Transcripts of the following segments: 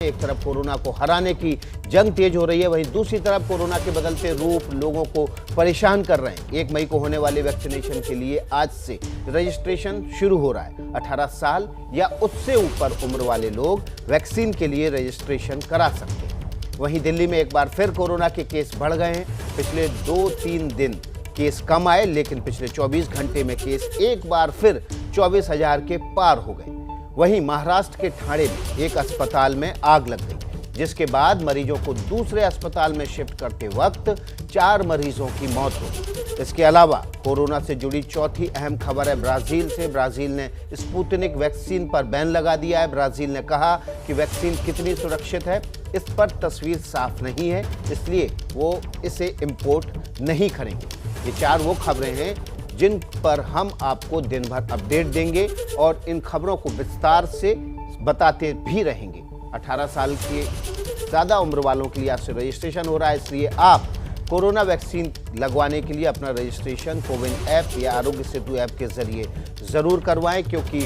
एक तरफ कोरोना को हराने की जंग तेज हो रही है, वहीं दूसरी तरफ कोरोना के बदलते रूप लोगों को परेशान कर रहे हैं। 1 मई को होने वाले वैक्सीनेशन के लिए आज से रजिस्ट्रेशन शुरू हो रहा है। 18 साल या उससे ऊपर उम्र वाले लोग वैक्सीन के लिए रजिस्ट्रेशन करा सकते हैं। वहीं दिल्ली में एक बार फिर कोरोना के केस बढ़ गए हैं। पिछले 2-3 दिन केस कम आए, लेकिन पिछले 24 घंटे में केस एक बार फिर 24,000 के पार हो गए। वहीं महाराष्ट्र के ठाणे में एक अस्पताल में आग लग गई, जिसके बाद मरीजों को दूसरे अस्पताल में शिफ्ट करते वक्त 4 मरीजों की मौत हो गई। इसके अलावा कोरोना से जुड़ी चौथी अहम खबर है ब्राजील से। ब्राजील ने स्पुतनिक वैक्सीन पर बैन लगा दिया है। ब्राजील ने कहा कि वैक्सीन कितनी सुरक्षित है इस पर तस्वीर साफ नहीं है, इसलिए वो इसे इंपोर्ट नहीं करेंगे। ये 4 वो खबरें हैं जिन पर हम आपको दिन भर अपडेट देंगे और इन खबरों को विस्तार से बताते भी रहेंगे। 18 साल के ज़्यादा उम्र वालों के लिए आज से रजिस्ट्रेशन हो रहा है, इसलिए आप कोरोना वैक्सीन लगवाने के लिए अपना रजिस्ट्रेशन कोविन ऐप या आरोग्य सेतु ऐप के जरिए ज़रूर करवाएं, क्योंकि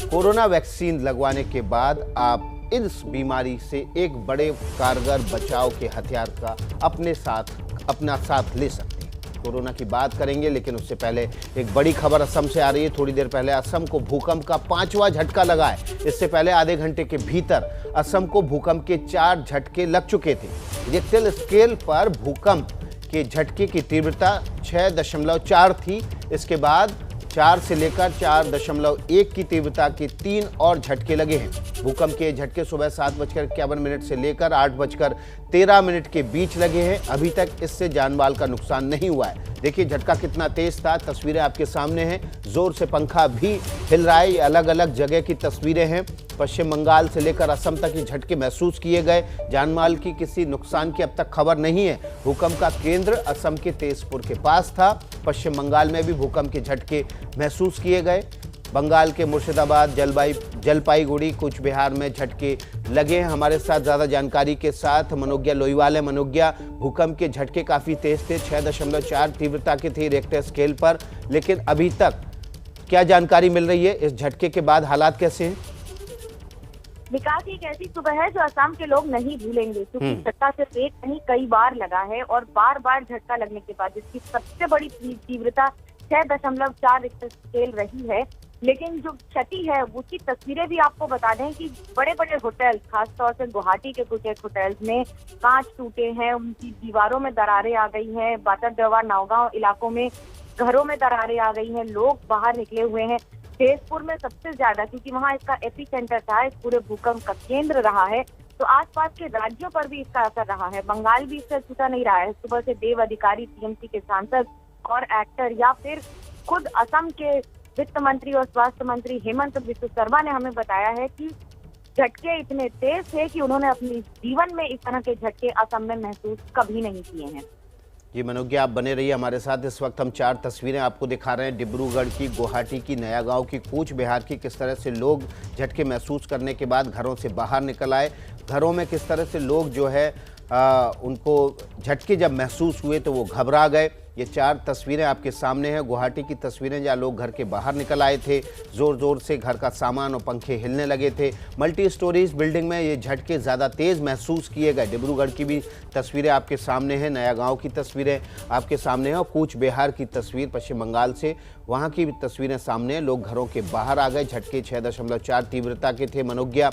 कोरोना वैक्सीन लगवाने के बाद आप इस बीमारी से एक बड़े कारगर बचाव के हथियार का अपना साथ ले सकते हैं। कोरोना की बात करेंगे, लेकिन उससे पहले एक बड़ी खबर असम से आ रही है। थोड़ी देर पहले असम को भूकंप का 5वां झटका लगा है। इससे पहले आधे घंटे के भीतर असम को भूकंप के 4 झटके लग चुके थे। रिक्टर स्केल पर भूकंप के झटके की तीव्रता 6.4 थी। इसके बाद 4 से लेकर 4.1 की तीव्रता के 3 और झटके लगे हैं। भूकंप के झटके सुबह 7:51 से लेकर 8:13 के बीच लगे हैं। अभी तक इससे जानमाल का नुकसान नहीं हुआ है। देखिए झटका कितना तेज था, तस्वीरें आपके सामने हैं। जोर से पंखा भी हिल रहा है। ये अलग अलग जगह की तस्वीरें हैं। पश्चिम बंगाल से लेकर असम तक ये झटके महसूस किए गए। जानमाल की किसी नुकसान की अब तक खबर नहीं है। भूकंप का केंद्र असम के तेजपुर के पास था। पश्चिम बंगाल में भी भूकंप के झटके महसूस किए गए। बंगाल के मुर्शिदाबाद, जलपाईगुड़ी, कूच बिहार में झटके लगे हैं। हमारे साथ ज़्यादा जानकारी के साथ मनोज्ञा लोईवाल है। मनोज्ञा, भूकंप के झटके काफ़ी तेज थे, 6.4 तीव्रता के थे रिक्टर स्केल पर, लेकिन अभी तक क्या जानकारी मिल रही है? इस झटके के बाद हालात कैसे हैं? विकास, एक ऐसी सुबह है जो असम के लोग नहीं भूलेंगे, क्योंकि झटका सिर्फ एक नहीं कई बार लगा है और बार बार झटका लगने के बाद इसकी सबसे बड़ी तीव्रता 6.4 रिक्टर स्केल रही है। लेकिन जो क्षति है उसकी तस्वीरें भी आपको बता दें कि बड़े बड़े होटल्स, खासतौर से गुवाहाटी के कुछ एक होटल्स में कांच टूटे हैं, उनकी दीवारों में दरारें आ गई हैं। बातरडवा, नावगांव इलाकों में घरों में दरारें आ गई हैं, लोग बाहर निकले हुए हैं। तेजपुर में सबसे ज्यादा, क्योंकि वहां इसका एपी सेंटर था, इस पूरे भूकंप का केंद्र रहा है, तो आसपास के राज्यों पर भी इसका असर रहा है। बंगाल भी इससे छूटा नहीं रहा है। सुबह से देव अधिकारी, टीएमसी के सांसद और एक्टर या फिर खुद असम के वित्त मंत्री और स्वास्थ्य मंत्री हेमंत बिस्वा शर्मा ने हमें बताया है कि झटके इतने तेज थे कि उन्होंने अपने जीवन में इस तरह के झटके असम में महसूस कभी नहीं किए हैं। जी मनोज्ञा, आप बने रहिए हमारे साथ। इस वक्त हम 4 तस्वीरें आपको दिखा रहे हैं, डिब्रूगढ़ की, गुवाहाटी की, नया गांव की, कूच बिहार की। किस तरह से लोग झटके महसूस करने के बाद घरों से बाहर निकल आए। घरों में किस तरह से लोग जो है उनको झटके जब महसूस हुए तो वो घबरा गए। ये 4 तस्वीरें आपके सामने हैं। गुवाहाटी की तस्वीरें जहाँ लोग घर के बाहर निकल आए थे, ज़ोर ज़ोर से घर का सामान और पंखे हिलने लगे थे। मल्टी स्टोरीज बिल्डिंग में ये झटके ज़्यादा तेज़ महसूस किए गए। डिब्रूगढ़ की भी तस्वीरें आपके सामने हैं, नया गांव की तस्वीरें आपके सामने हैं और कूच बिहार की तस्वीर पश्चिम बंगाल से, वहाँ की भी तस्वीरें सामने हैं। लोग घरों के बाहर आ गए। झटके 6.4 तीव्रता के थे। मनोज्ञा,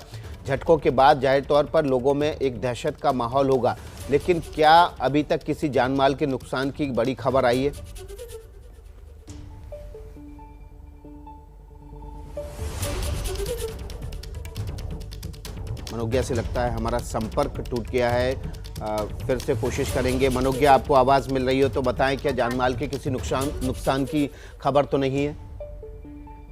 झटकों के बाद जाहिर तौर पर लोगों में एक दहशत का माहौल होगा, लेकिन क्या अभी तक किसी जानमाल के नुकसान की बड़ी खबर आई है? मनोज्ञा से लगता है हमारा संपर्क टूट गया है। फिर से कोशिश करेंगे। मनोज्ञा, आपको आवाज़ मिल रही हो तो बताएं, क्या जानमाल के किसी नुकसान की खबर तो नहीं है?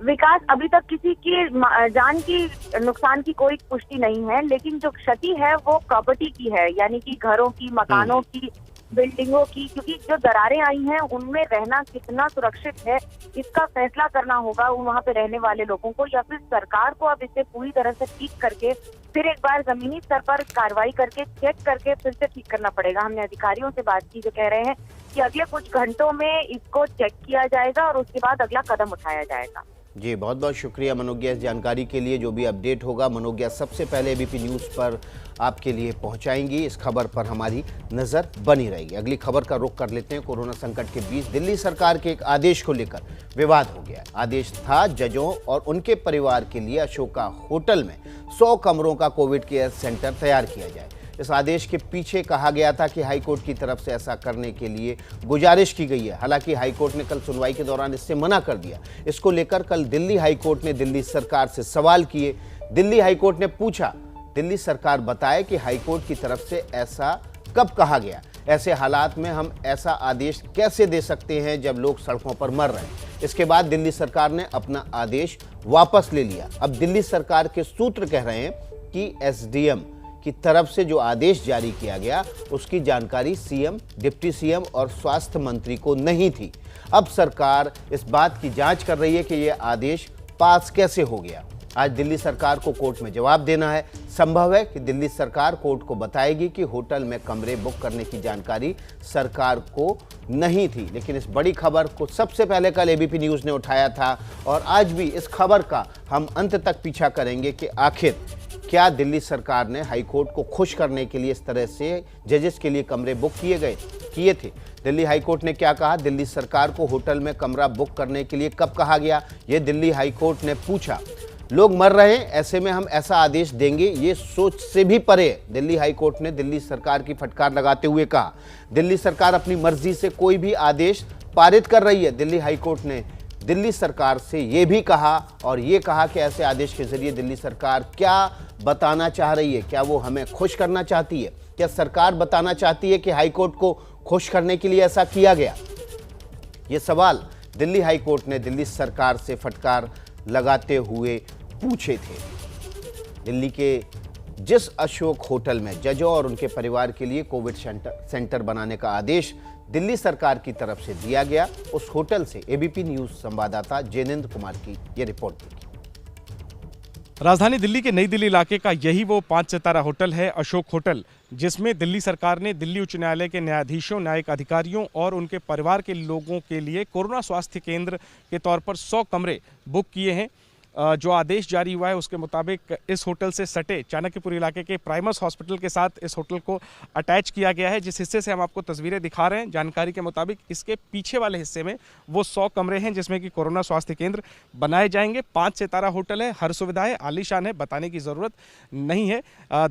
विकास, अभी तक किसी की जान की नुकसान की कोई पुष्टि नहीं है, लेकिन जो क्षति है वो प्रॉपर्टी की है, यानी कि घरों की, मकानों की, बिल्डिंगों की, क्योंकि जो दरारें आई हैं उनमें रहना कितना सुरक्षित है इसका फैसला करना होगा वहां पे रहने वाले लोगों को, या फिर सरकार को अब इसे पूरी तरह से ठीक करके फिर एक बार जमीनी स्तर पर कार्रवाई करके चेक करके फिर से ठीक करना पड़ेगा। हमने अधिकारियों से बात की जो कह रहे हैं कि अगले कुछ घंटों में इसको चेक किया जाएगा और उसके बाद अगला कदम उठाया जाएगा। जी, बहुत बहुत शुक्रिया मनोज्ञा इस जानकारी के लिए। जो भी अपडेट होगा मनोज्ञा सबसे पहले एबीपी न्यूज़ पर आपके लिए पहुंचाएंगी। इस खबर पर हमारी नज़र बनी रहेगी। अगली खबर का रुख कर लेते हैं। कोरोना संकट के बीच दिल्ली सरकार के एक आदेश को लेकर विवाद हो गया। आदेश था जजों और उनके परिवार के लिए अशोका होटल में 100 कमरों का कोविड केयर सेंटर तैयार किया जाए। इस आदेश के पीछे कहा गया था कि हाईकोर्ट की तरफ से ऐसा करने के लिए गुजारिश की गई है। हालांकि हाईकोर्ट ने कल सुनवाई के दौरान इससे मना कर दिया। इसको लेकर कल दिल्ली हाईकोर्ट ने दिल्ली सरकार से सवाल किए। दिल्ली हाईकोर्ट ने पूछा, दिल्ली सरकार बताए कि हाईकोर्ट की तरफ से ऐसा कब कहा गया। ऐसे हालात में हम ऐसा आदेश कैसे दे सकते हैं जब लोग सड़कों पर मर रहे हैं। इसके बाद दिल्ली सरकार ने अपना आदेश वापस ले लिया। अब दिल्ली सरकार के सूत्र कह रहे हैं कि एसडीएम की तरफ से जो आदेश जारी किया गया उसकी जानकारी सीएम, डिप्टी सीएम और स्वास्थ्य मंत्री को नहीं थी। अब सरकार इस बात की जांच कर रही है कि यह आदेश पास कैसे हो गया। आज दिल्ली सरकार को कोर्ट में जवाब देना है। संभव है कि दिल्ली सरकार कोर्ट को बताएगी कि होटल में कमरे बुक करने की जानकारी सरकार को नहीं थी। लेकिन इस बड़ी खबर को सबसे पहले कल एबीपी न्यूज़ ने उठाया था और आज भी इस खबर का हम अंत तक पीछा करेंगे कि आखिर क्या दिल्ली सरकार ने हाईकोर्ट को खुश करने के लिए इस तरह से जजेस के लिए कमरे बुक किए थे। दिल्ली हाईकोर्ट ने क्या कहा, दिल्ली सरकार को होटल में कमरा बुक करने के लिए कब कहा गया, ये दिल्ली हाईकोर्ट ने पूछा। लोग मर रहे हैं, ऐसे में हम ऐसा आदेश देंगे, ये सोच से भी परे। दिल्ली हाईकोर्ट ने दिल्ली सरकार की फटकार लगाते हुए कहा, दिल्ली सरकार अपनी मर्जी से कोई भी आदेश पारित कर रही है। दिल्ली हाईकोर्ट ने दिल्ली सरकार से ये भी कहा और ये कहा कि ऐसे आदेश के जरिए दिल्ली सरकार क्या बताना चाह रही है। क्या वो हमें खुश करना चाहती है? क्या सरकार बताना चाहती है कि हाईकोर्ट को खुश करने के लिए ऐसा किया गया? ये सवाल दिल्ली हाईकोर्ट ने दिल्ली सरकार से फटकार लगाते हुए पूछे थे। दिल्ली के जिस अशोक होटल में जजों और उनके परिवार के लिए कोविड सेंटर बनाने का आदेश दिल्ली सरकार की तरफ से दिया गया, उस होटल से एबीपी न्यूज़ संवाददाता जैनेंद्र कुमार की ये रिपोर्ट देखी। राजधानी दिल्ली के नई दिल्ली इलाके का यही वो 5 सितारा होटल है, अशोक होटल, जिसमें दिल्ली सरकार ने दिल्ली उच्च न्यायालय के न्यायाधीशों, न्यायिक अधिकारियों और उनके परिवार के लोगों के लिए कोरोना स्वास्थ्य केंद्र के तौर पर 100 कमरे बुक किए हैं। जो आदेश जारी हुआ है उसके मुताबिक इस होटल से सटे चाणक्यपुर इलाके के प्राइमस हॉस्पिटल के साथ इस होटल को अटैच किया गया है। जिस हिस्से से हम आपको तस्वीरें दिखा रहे हैं, जानकारी के मुताबिक इसके पीछे वाले हिस्से में वो 100 कमरे हैं जिसमें कि कोरोना स्वास्थ्य केंद्र बनाए जाएंगे। 5 सितारा होटल है, हर सुविधा है, आलीशान है, बताने की ज़रूरत नहीं है।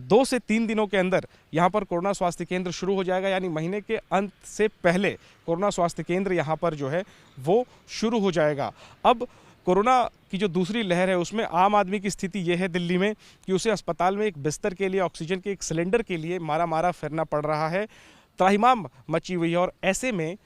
2 से 3 दिनों के अंदर यहाँ पर कोरोना स्वास्थ्य केंद्र शुरू हो जाएगा, यानी महीने के अंत से पहले कोरोना स्वास्थ्य केंद्र यहाँ पर जो है वो शुरू हो जाएगा। अब कोरोना की जो दूसरी लहर है उसमें आम आदमी की स्थिति ये है दिल्ली में कि उसे अस्पताल में एक बिस्तर के लिए, ऑक्सीजन के एक सिलेंडर के लिए मारा फिरना पड़ रहा है। त्राहिमाम मची हुई है और ऐसे में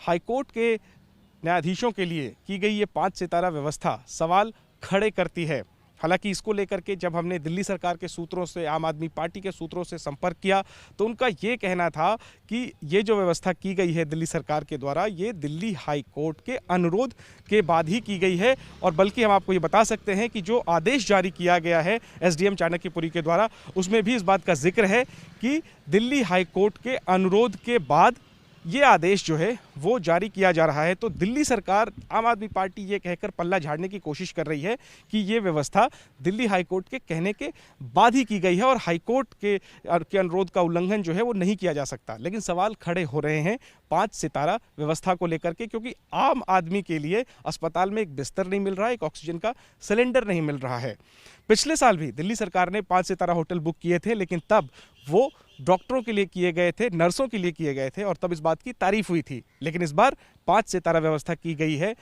हाईकोर्ट के न्यायाधीशों के लिए की गई ये 5 सितारा व्यवस्था सवाल खड़े करती है। हालांकि इसको लेकर के जब हमने दिल्ली सरकार के सूत्रों से, आम आदमी पार्टी के सूत्रों से संपर्क किया तो उनका ये कहना था कि ये जो व्यवस्था की गई है दिल्ली सरकार के द्वारा, ये दिल्ली हाई कोर्ट के अनुरोध के बाद ही की गई है। और बल्कि हम आपको ये बता सकते हैं कि जो आदेश जारी किया गया है एसडीएम चाणक्यपुरी के द्वारा, उसमें भी इस बात का जिक्र है कि दिल्ली हाई कोर्ट के अनुरोध के बाद ये आदेश जो है वो जारी किया जा रहा है। तो दिल्ली सरकार, आम आदमी पार्टी ये कहकर पल्ला झाड़ने की कोशिश कर रही है कि ये व्यवस्था दिल्ली हाईकोर्ट के कहने के बाद ही की गई है और हाईकोर्ट के अनुरोध का उल्लंघन जो है वो नहीं किया जा सकता। लेकिन सवाल खड़े हो रहे हैं 5 सितारा व्यवस्था को लेकर के, क्योंकि आम आदमी के लिए अस्पताल में एक बिस्तर नहीं मिल रहा है, एक ऑक्सीजन का सिलेंडर नहीं मिल रहा है। पिछले साल भी दिल्ली सरकार ने 5 सितारा होटल बुक किए थे, लेकिन तब वो डॉक्टरों के लिए किए गए थे, नर्सों के लिए किए गए थे और तब इस बात की तारीफ हुई थी। लेकिन इस बार 5 सितारा व्यवस्था की गई है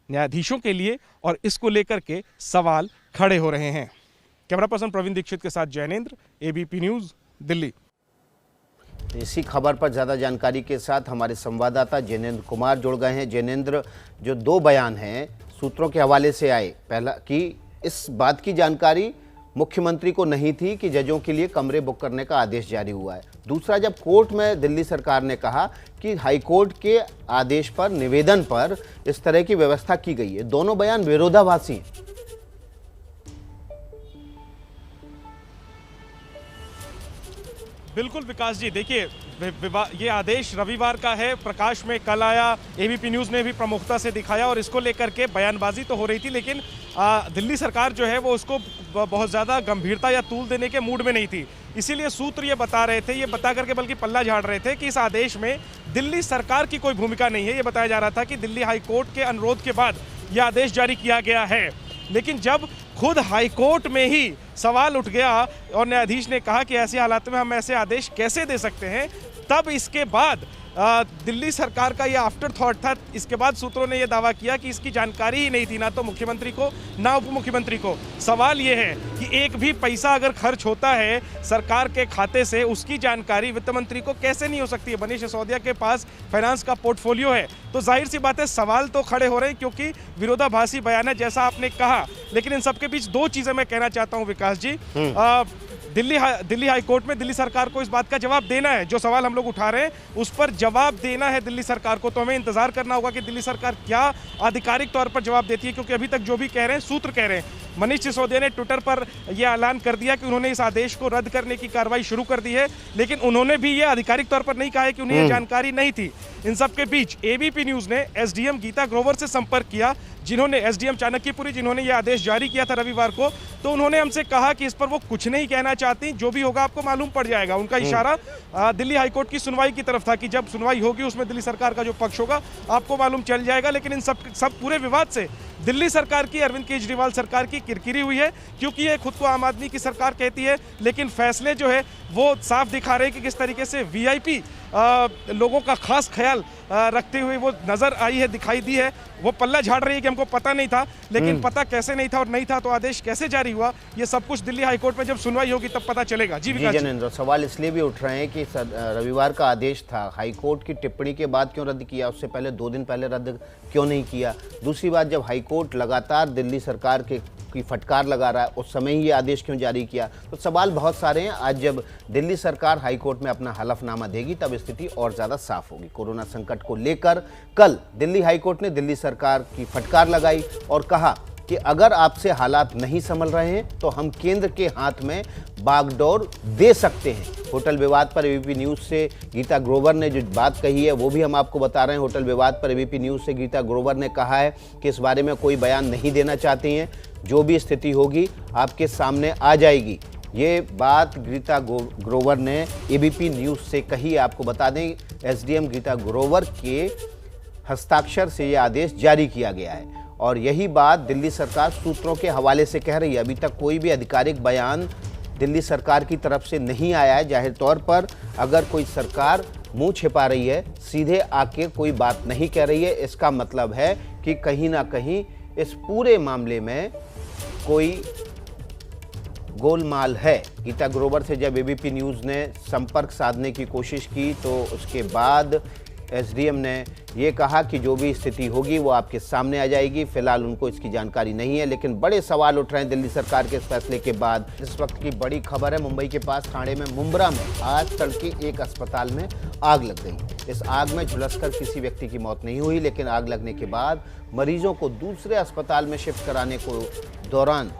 न्यायाधीशों के लिए और इसको लेकर के सवाल खड़े हो रहे हैं। कैमरा पर्सन प्रवीण दीक्षित के साथ जैनेंद्र, एबीपी न्यूज़, दिल्ली। इसी खबर पर ज़्यादा जानकारी के साथ हमारे संवाददाता जैनेंद्र कुमार जुड़ गए हैं। जैनेंद्र, जो 2 बयान हैं सूत्रों के हवाले से आए, पहला कि इस बात की जानकारी मुख्यमंत्री को नहीं थी कि जजों के लिए कमरे बुक करने का आदेश जारी हुआ है। दूसरा, जब कोर्ट में दिल्ली सरकार ने कहा कि हाईकोर्ट के आदेश पर, निवेदन पर इस तरह की व्यवस्था की गई है, दोनों बयान विरोधाभासी हैं। बिल्कुल विकास जी, देखिए ये आदेश रविवार का है, प्रकाश में कल आया, एबीपी न्यूज़ ने भी प्रमुखता से दिखाया और इसको लेकर के बयानबाजी तो हो रही थी, लेकिन दिल्ली सरकार जो है वो उसको बहुत ज़्यादा गंभीरता या तूल देने के मूड में नहीं थी। इसीलिए सूत्र ये बता रहे थे, ये बता करके बल्कि पल्ला झाड़ रहे थे कि इस आदेश में दिल्ली सरकार की कोई भूमिका नहीं है। ये बताया जा रहा था कि दिल्ली हाई कोर्ट के अनुरोध के बाद यह आदेश जारी किया गया है। लेकिन जब खुद हाई कोर्ट में ही सवाल उठ गया और न्यायाधीश ने कहा कि ऐसे हालात में हम ऐसे आदेश कैसे दे सकते हैं, तब इसके बाद दिल्ली सरकार का ये आफ्टर थॉट था। इसके बाद सूत्रों ने यह दावा किया कि इसकी जानकारी ही नहीं थी, ना तो मुख्यमंत्री को ना उप मुख्यमंत्री को। सवाल ये है कि एक भी पैसा अगर खर्च होता है सरकार के खाते से, उसकी जानकारी वित्त मंत्री को कैसे नहीं हो सकती है। मनीष सिसोदिया के पास फाइनेंस का पोर्टफोलियो है, तो जाहिर सी बात है सवाल तो खड़े हो रहे हैं, क्योंकि विरोधाभासी बयान है जैसा आपने कहा। लेकिन इन सबके बीच दो चीज़ें मैं कहना चाहता हूँ विकास जी। दिल्ली हाई कोर्ट में दिल्ली सरकार को इस बात का जवाब देना है। जो सवाल हम लोग उठा रहे हैं उस पर जवाब देना है दिल्ली सरकार को। तो हमें इंतजार करना होगा कि दिल्ली सरकार क्या आधिकारिक तौर पर जवाब देती है, क्योंकि अभी तक जो भी कह रहे हैं, सूत्र कह रहे हैं, मनीष सिसोदिया ने ट्विटर पर यह ऐलान कर दिया कि उन्होंने इस आदेश को रद्द करने की कार्रवाई शुरू कर दी है, लेकिन उन्होंने भी यह आधिकारिक तौर पर नहीं कहा है कि उन्हें यह जानकारी नहीं थी। इन सबके बीच एबीपी न्यूज ने एसडीएम गीता ग्रोवर से संपर्क किया, जिन्होंने एसडीएम चाणक्यपुरी जिन्होंने यह आदेश जारी किया था रविवार को। तो उन्होंने हमसे कहा कि इस पर वो कुछ नहीं कहना चाहती, जो भी होगा आपको मालूम पड़ जाएगा। उनका इशारा दिल्ली हाईकोर्ट की सुनवाई की तरफ था कि जब सुनवाई होगी उसमें दिल्ली सरकार का जो पक्ष होगा आपको मालूम चल जाएगा। लेकिन इन सब पूरे विवाद से दिल्ली सरकार की, अरविंद केजरीवाल सरकार की किरकिरी हुई है, क्योंकि ये खुद को आम आदमी की सरकार कहती है, लेकिन फैसले जो है वो साफ दिखा रहे हैं कि किस तरीके से वीआईपी लोगों का खास ख्याल रखते हुए वो नजर आई है, दिखाई दी है। वो पल्ला झाड़ रही है कि हमको पता नहीं था, लेकिन पता कैसे नहीं था और नहीं था तो आदेश कैसे जारी हुआ, ये सब कुछ दिल्ली हाईकोर्ट में जब सुनवाई होगी तब पता चलेगा। जी जनेंद्र, सवाल इसलिए भी उठ रहे हैं कि रविवार का आदेश था, हाईकोर्ट की टिप्पणी के बाद क्यों रद्द किया, उससे पहले 2 दिन पहले रद्द क्यों नहीं किया। दूसरी बात, जब हाईकोर्ट लगातार दिल्ली सरकार की फटकार लगा रहा है, उस समय ही ये आदेश क्यों जारी किया। तो सवाल बहुत सारे हैं। आज जब दिल्ली सरकार हाईकोर्ट में अपना हलफनामा देगी तब स्थिति और ज़्यादा साफ होगी। कोरोना संकट को लेकर कल दिल्ली हाईकोर्ट ने दिल्ली सरकार की फटकार लगाई और कहा कि अगर आपसे हालात नहीं संभल रहे हैं तो हम केंद्र के हाथ में बागडोर दे सकते हैं। होटल विवाद पर एबीपी न्यूज़ से गीता ग्रोवर ने जो बात कही है वो भी हम आपको बता रहे हैं। होटल विवाद पर एबीपी न्यूज़ से गीता ग्रोवर ने कहा है कि इस बारे में कोई बयान नहीं देना चाहती हैं, जो भी स्थिति होगी आपके सामने आ जाएगी। ये बात गीता ग्रोवर ने एबीपी न्यूज़ से कही। आपको बता दें, एसडीएम गीता ग्रोवर के हस्ताक्षर से ये आदेश जारी किया गया है और यही बात दिल्ली सरकार सूत्रों के हवाले से कह रही है। अभी तक कोई भी आधिकारिक बयान दिल्ली सरकार की तरफ से नहीं आया है। जाहिर तौर पर अगर कोई सरकार मुंह छिपा रही है, सीधे आके कोई बात नहीं कह रही है, इसका मतलब है कि कहीं ना कहीं इस पूरे मामले में कोई गोलमाल है। गीता ग्रोवर से जब एबीपी न्यूज़ ने संपर्क साधने की कोशिश की तो उसके बाद एसडीएम ने ये कहा कि जो भी स्थिति होगी वो आपके सामने आ जाएगी। फिलहाल उनको इसकी जानकारी नहीं है, लेकिन बड़े सवाल उठ रहे हैं दिल्ली सरकार के इस फैसले के बाद। इस वक्त की बड़ी खबर है, मुंबई के पास ठाणे में मुंब्रा में आज तड़के एक अस्पताल में आग लग गई। इस आग में झुलसकर किसी व्यक्ति की मौत नहीं हुई, लेकिन आग लगने के बाद मरीजों को दूसरे अस्पताल में शिफ्ट कराने को दौरान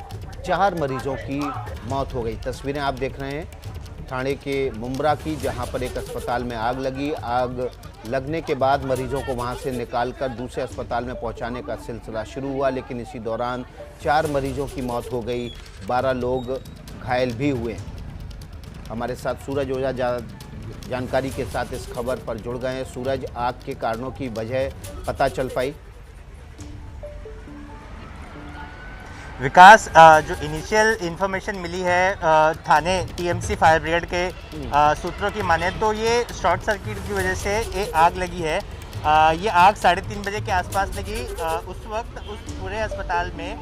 4 मरीजों की मौत हो गई। तस्वीरें आप देख रहे हैं ठाणे के मुंब्रा की, जहां पर एक अस्पताल में आग लगी। आग लगने के बाद मरीजों को वहां से निकालकर दूसरे अस्पताल में पहुंचाने का सिलसिला शुरू हुआ, लेकिन इसी दौरान 4 मरीजों की मौत हो गई, 12 लोग घायल भी हुए। हमारे साथ सूरज ओझा जानकारी के साथ इस खबर पर जुड़ गए हैं। सूरज, आग के कारणों की वजह पता चल पाई? विकास, जो इनिशियल इन्फॉर्मेशन मिली है थाने टीएमसी फायर ब्रिगेड के सूत्रों की माने तो ये शॉर्ट सर्किट की वजह से ये आग लगी है। ये आग 3:30 बजे के आसपास लगी। उस वक्त उस पूरे अस्पताल में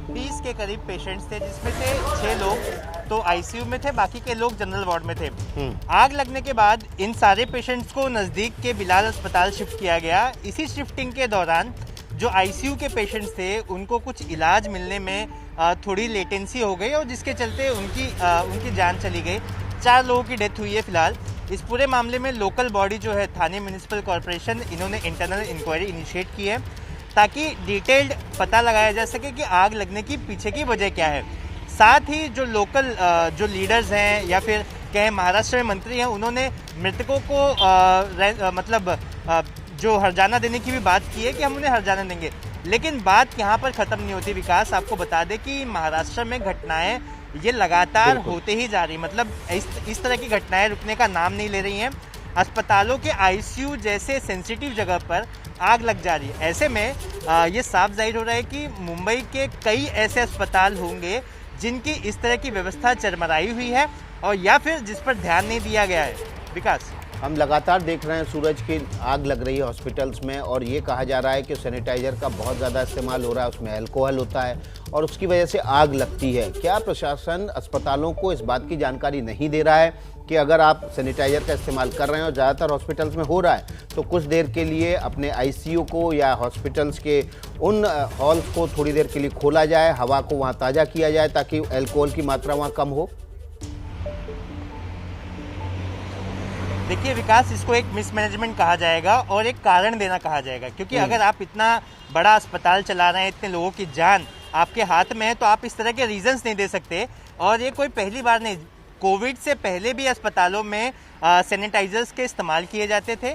20 के करीब पेशेंट्स थे, जिसमें से 6 लोग तो आईसीयू में थे, बाकी के लोग जनरल वार्ड में थे। आग लगने के बाद इन सारे पेशेंट्स को नज़दीक के बिलाल अस्पताल शिफ्ट किया गया। इसी शिफ्टिंग के दौरान जो आईसीयू के पेशेंट्स थे उनको कुछ इलाज मिलने में थोड़ी लेटेंसी हो गई और जिसके चलते उनकी जान चली गई। 4 लोगों की डेथ हुई है फिलहाल। इस पूरे मामले में लोकल बॉडी जो है थाने म्यूनिसिपल कॉरपोरेशन, इन्होंने इंटरनल इंक्वायरी इनिशिएट की है ताकि डिटेल्ड पता लगाया जा सके कि आग लगने की पीछे की वजह क्या है। साथ ही जो लोकल जो लीडर्स हैं या फिर कहें महाराष्ट्र में मंत्री हैं, उन्होंने मृतकों को जो हर्जाना देने की भी बात की है कि हम उन्हें हर्जाना देंगे, लेकिन बात यहाँ पर ख़त्म नहीं होती विकास। आपको बता दें कि महाराष्ट्र में घटनाएं ये लगातार होते ही जा रही, मतलब इस तरह की घटनाएं रुकने का नाम नहीं ले रही हैं। अस्पतालों के आईसीयू जैसे सेंसिटिव जगह पर आग लग जा रही है। ऐसे में ये साफ जाहिर हो रहा है कि मुंबई के कई ऐसे अस्पताल होंगे जिनकी इस तरह की व्यवस्था चरमराई हुई है और या फिर जिस पर ध्यान नहीं दिया गया है। विकास, हम लगातार देख रहे हैं सूरज की आग लग रही है हॉस्पिटल्स में, और ये कहा जा रहा है कि सैनिटाइजर का बहुत ज़्यादा इस्तेमाल हो रहा है, उसमें अल्कोहल होता है और उसकी वजह से आग लगती है। क्या प्रशासन अस्पतालों को इस बात की जानकारी नहीं दे रहा है कि अगर आप सैनिटाइजर का इस्तेमाल कर रहे हैं और ज़्यादातर हॉस्पिटल्स में हो रहा है तो कुछ देर के लिए अपने आईसीयू को या हॉस्पिटल्स के उन हॉल्स को थोड़ी देर के लिए खोला जाए, हवा को वहाँ ताज़ा किया जाए ताकि अल्कोहल की मात्रा वहाँ कम हो? देखिए विकास, इसको एक मिसमैनेजमेंट कहा जाएगा और एक कारण देना कहा जाएगा, क्योंकि अगर आप इतना बड़ा अस्पताल चला रहे हैं, इतने लोगों की जान आपके हाथ में है, तो आप इस तरह के रीजंस नहीं दे सकते। और ये कोई पहली बार नहीं, कोविड से पहले भी अस्पतालों में सैनिटाइजर्स के इस्तेमाल किए जाते थे।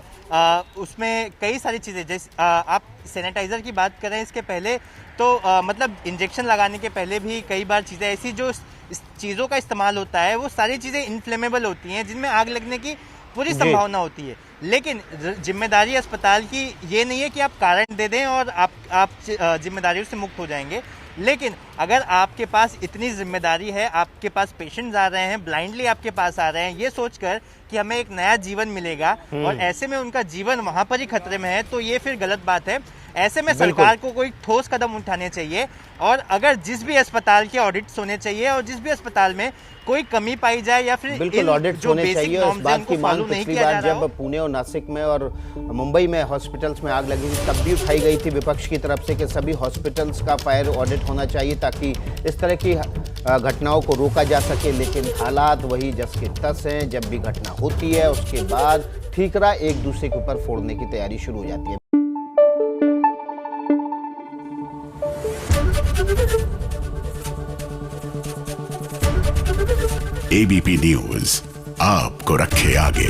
उसमें कई सारी चीज़ें, जैसे आप सैनिटाइज़र की बात करें, इसके पहले तो मतलब इंजेक्शन लगाने के पहले भी कई बार चीज़ें ऐसी जो चीज़ों का इस्तेमाल होता है वो सारी चीज़ें इनफ्लेमेबल होती हैं, जिनमें आग लगने की पूरी संभावना होती है। लेकिन जिम्मेदारी अस्पताल की ये नहीं है कि आप कारण दे दें और आप जिम्मेदारियों से मुक्त हो जाएंगे। लेकिन अगर आपके पास इतनी जिम्मेदारी है, आपके पास पेशेंट्स आ रहे हैं, ब्लाइंडली आपके पास आ रहे हैं, ये सोचकर कि हमें एक नया जीवन मिलेगा और ऐसे में उनका जीवन वहां पर ही खतरे में है, तो ये फिर गलत बात है। ऐसे में सरकार को कोई ठोस कदम उठाने चाहिए और अगर जिस भी अस्पताल के ऑडिट्स होने चाहिए और जिस भी अस्पताल में कोई कमी पाई जाए या फिर बिल्कुल ऑडिट्स होने चाहिए। इस बात की मांग पिछली बार जब पुणे और नासिक में और मुंबई में हॉस्पिटल्स में आग लगी थी तब भी उठाई गई थी विपक्ष की तरफ से कि सभी हॉस्पिटल्स का फायर ऑडिट होना चाहिए ताकि इस तरह की घटनाओं को रोका जा सके। लेकिन हालात वही जस के तस हैं, जब भी घटना होती है उसके बाद ठीकरा एक दूसरे के ऊपर फोड़ने की तैयारी शुरू हो जाती है। एबीपी न्यूज आपको रखे आगे।